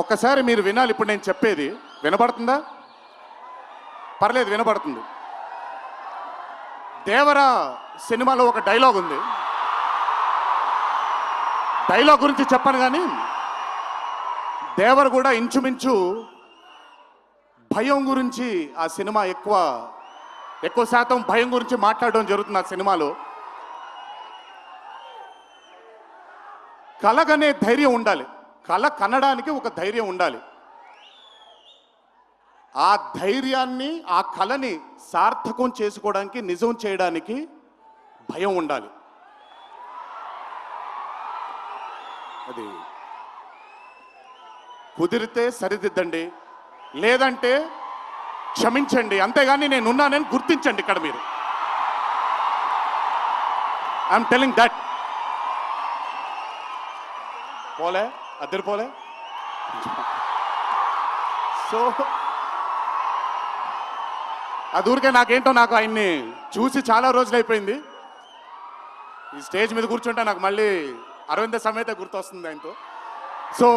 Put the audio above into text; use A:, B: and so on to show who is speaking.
A: ఒక్కసారి మీరు వినాలి. ఇప్పుడు నేను చెప్పేది వినపడుతుందా? పర్లేదు, వినపడుతుంది. దేవరా సినిమాలో ఒక డైలాగ్ ఉంది. డైలాగ్ గురించి చెప్పను కానీ దేవర్ కూడా ఇంచుమించు భయం గురించి ఆ సినిమా ఎక్కువ శాతం భయం గురించి మాట్లాడడం జరుగుతుంది ఆ సినిమాలో. కలగనే ధైర్యం ఉండాలి. కల కనడానికి ఒక ధైర్యం ఉండాలి. ఆ ధైర్యాన్ని, ఆ కళని సార్థకం చేసుకోవడానికి, నిజం చేయడానికి భయం ఉండాలి. అది కుదిరితే సరిదిద్దండి, లేదంటే క్షమించండి, అంతేగాని నేనున్నానని గుర్తించండి. ఇక్కడ మీరు ఐఎమ్ టెలింగ్ దట్. పోలే అద్దరు పోలే. సో అది ఊరికే నాకేంటో, నాకు ఆయన్ని చూసి చాలా రోజులు అయిపోయింది. ఈ స్టేజ్ మీద కూర్చుంటే నాకు మళ్ళీ అరవింద సమేత గుర్తొస్తుంది ఆయనతో. సో